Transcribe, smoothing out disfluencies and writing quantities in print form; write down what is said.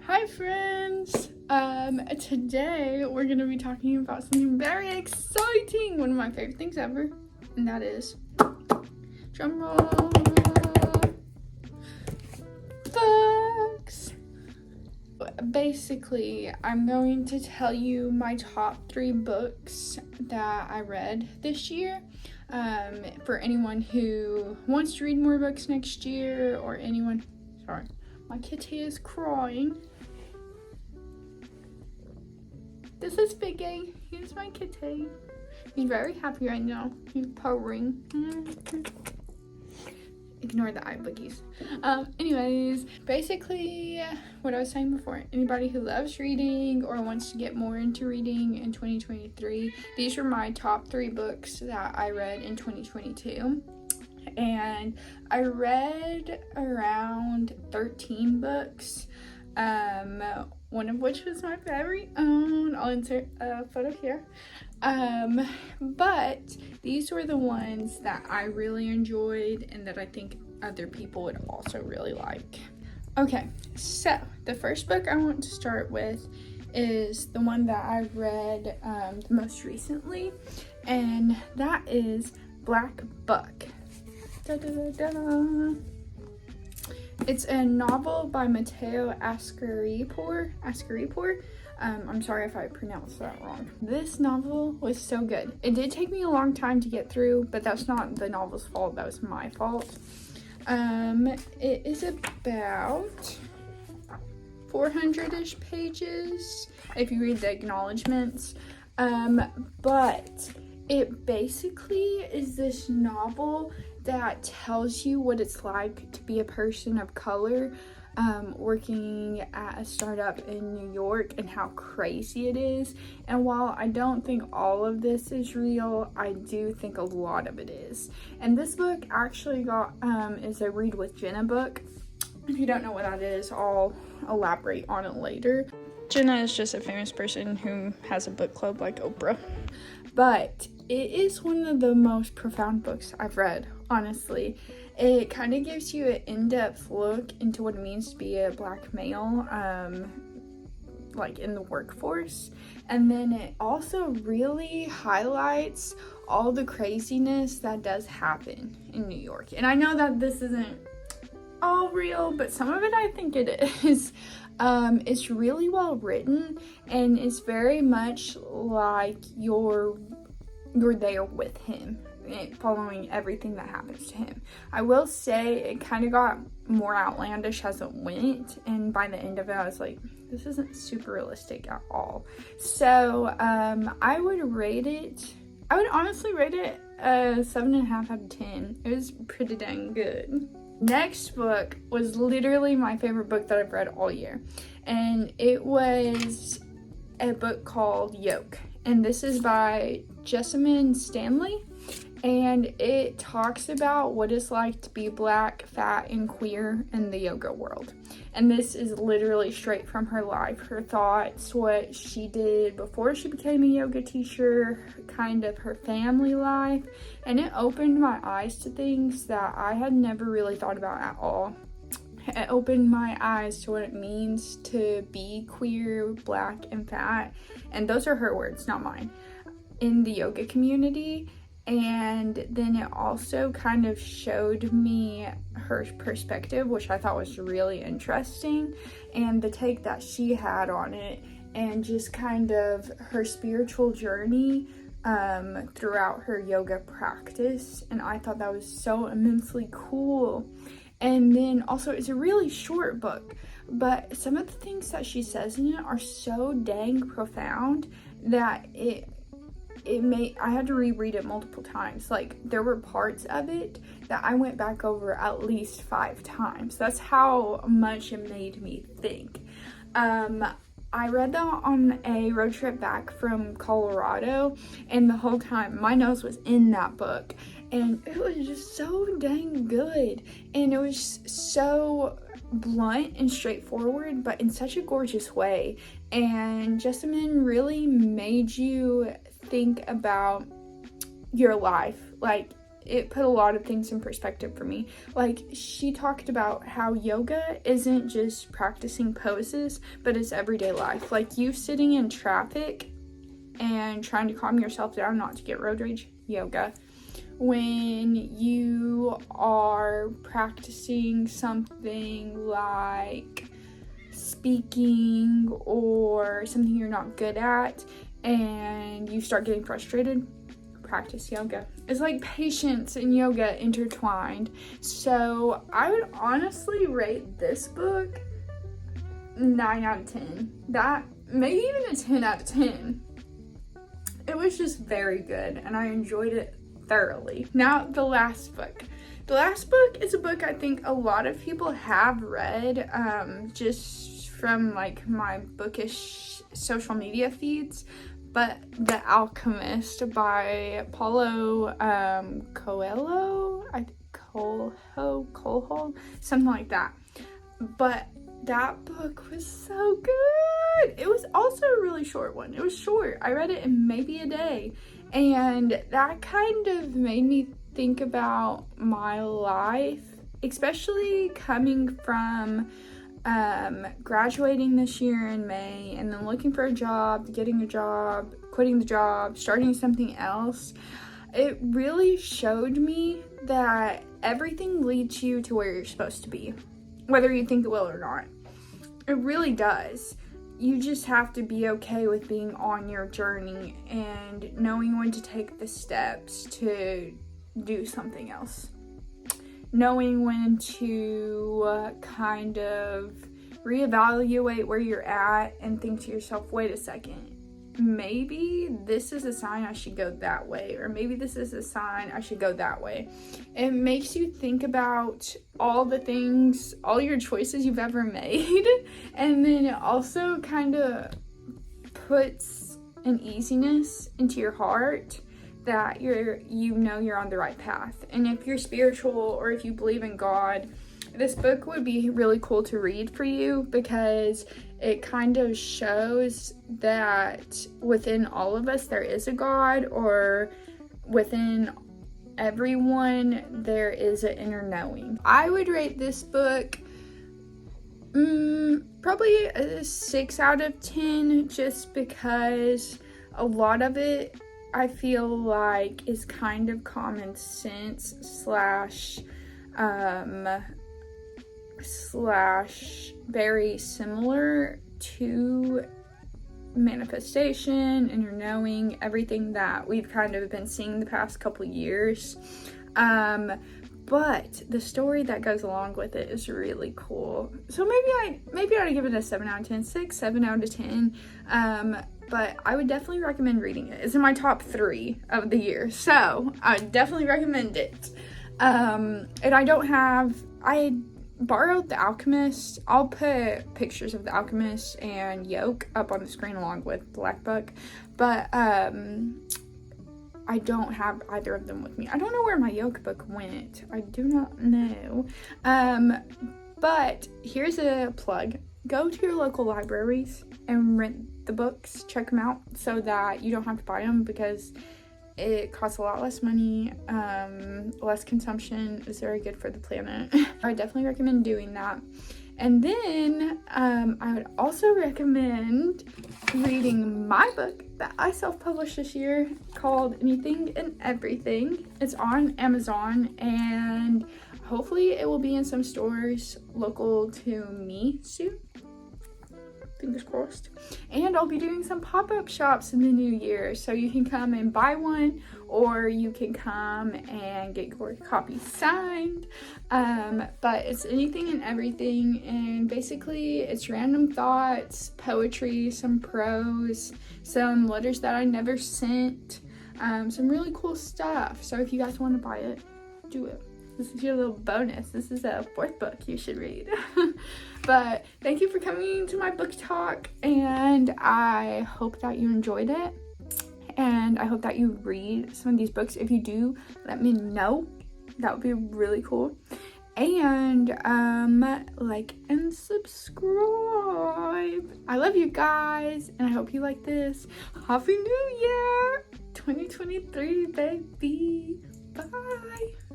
Hi friends! Today we're going to be talking about something very exciting, one of my favorite things ever, and that is, drum roll, books! Basically, I'm going to tell you my top 3 books that I read this year, for anyone who wants to read more books next year, or anyone, sorry, my kitty is crying. This is Biggie. He's my kitty. He's very happy right now. He's purring. Ignore the eye boogies. Anyways, basically what I was saying before, anybody who loves reading or wants to get more into reading in 2023, these are my top 3 books that I read in 2022. And I read around 13 books, one of which was my very own. I'll insert a photo here. But these were the ones that I really enjoyed and that I think other people would also really like. Okay, so the first book I want to start with is the one that I read the most recently, and that is Black Buck. Da-da-da-da. It's a novel by Matteo Ascaripour. I'm sorry if I pronounced that wrong. This novel was so good. It did take me a long time to get through, but that's not the novel's fault. That was my fault. It is about 400-ish pages if you read the acknowledgements. But it basically is this novel that tells you what it's like to be a person of color working at a startup in New York and how crazy it is. And while I don't think all of this is real, I do think a lot of it is. And this book actually is a Read with Jenna book. If you don't know what that is, I'll elaborate on it later. Jenna is just a famous person who has a book club like Oprah. But it is one of the most profound books I've read, honestly. It kind of gives you an in-depth look into what it means to be a Black male, like in the workforce. And then it also really highlights all the craziness that does happen in New York. And I know that this isn't all real, but some of it I think it is. It's really well written, and it's very much like you're there with him, following everything that happens to him. I will say it kind of got more outlandish as it went, and by the end of it I was like, this isn't super realistic at all. So I would honestly rate it a 7.5 out of 10. It was pretty dang good. Next book was literally my favorite book that I've read all year, and it was a book called Yoke, and this is by Jessamine Stanley, and it talks about what it's like to be Black, fat, and queer in the yoga world. And this is literally straight from her life, her thoughts, what she did before she became a yoga teacher, kind of her family life, and it opened my eyes to things that I had never really thought about at all. It opened my eyes to what it means to be queer, Black, and fat, and those are her words, not mine, in the yoga community. And then it also kind of showed me her perspective, which I thought was really interesting, and the take that she had on it, and just kind of her spiritual journey throughout her yoga practice. And I thought that was so immensely cool. And then also, it's a really short book, but some of the things that she says in it are so dang profound that I had to reread it multiple times. Like, there were parts of it that I went back over at least 5 times. That's how much it made me think. I read that on a road trip back from Colorado, and the whole time my nose was in that book, and it was just so dang good, and it was so blunt and straightforward, but in such a gorgeous way. And Jessamine really made you think about your life, like it put a lot of things in perspective for me. Like, she talked about how yoga isn't just practicing poses, but it's everyday life. Like, you sitting in traffic and trying to calm yourself down not to get road rage, yoga. When you are practicing something like speaking or something you're not good at and you start getting frustrated, practice yoga. It's like patience and yoga intertwined. So I would honestly rate this book 9 out of 10. That, maybe even a 10 out of 10. It was just very good and I enjoyed it thoroughly. Now, the last book. The last book is a book I think a lot of people have read, just from like my bookish social media feeds. But The Alchemist by Paulo Coelho, something like that. But that book was so good. It was also a really short one. It was short. I read it in maybe a day. And that kind of made me think about my life, especially coming from graduating this year in May and then looking for a job, getting a job, quitting the job, starting something else. It really showed me that everything leads you to where you're supposed to be, whether you think it will or not. It really does. You just have to be okay with being on your journey and knowing when to take the steps to do something else. Knowing when to kind of reevaluate where you're at and think to yourself, wait a second, maybe this is a sign I should go that way, or maybe this is a sign I should go that way. It makes you think about all the things, all your choices you've ever made, and then it also kind of puts an easiness into your heart that you're on the right path. And if you're spiritual or if you believe in God, this book would be really cool to read for you, because it kind of shows that within all of us there is a God, or within everyone there is an inner knowing. I would rate this book probably a 6 out of 10, just because a lot of it I feel like is kind of common sense slash very similar to manifestation, inner knowing, everything that we've kind of been seeing the past couple years. But the story that goes along with it is really cool. So maybe I'd give it a 7 out of 10, 6, 7 out of 10. But I would definitely recommend reading it. It's in my top 3 of the year, so I definitely recommend it. And I borrowed The Alchemist. I'll put pictures of The Alchemist and Yoke up on the screen along with Black Book, but I don't have either of them with me. I don't know where my Yoke book went. I do not know. But here's a plug. Go to your local libraries and rent the books. Check them out so that you don't have to buy them, because it costs a lot less money, less consumption. Is very good for the planet. I definitely recommend doing that. And then I would also recommend reading my book that I self-published this year called Anything and Everything. It's on Amazon, and hopefully it will be in some stores local to me soon. Fingers crossed. And I'll be doing some pop-up shops in the new year, so you can come and buy one, or you can come and get your copy signed. But it's anything and everything, and basically it's random thoughts, poetry, some prose, some letters that I never sent, some really cool stuff. So if you guys want to buy it, do it. This is your little bonus. This is a 4th book you should read. But thank you for coming to my book talk, and I hope that you enjoyed it, and I hope that you read some of these books. If you do, let me know. That would be really cool. And like and subscribe. I love you guys, and I hope you like this. Happy New Year 2023, baby. Bye. Bye.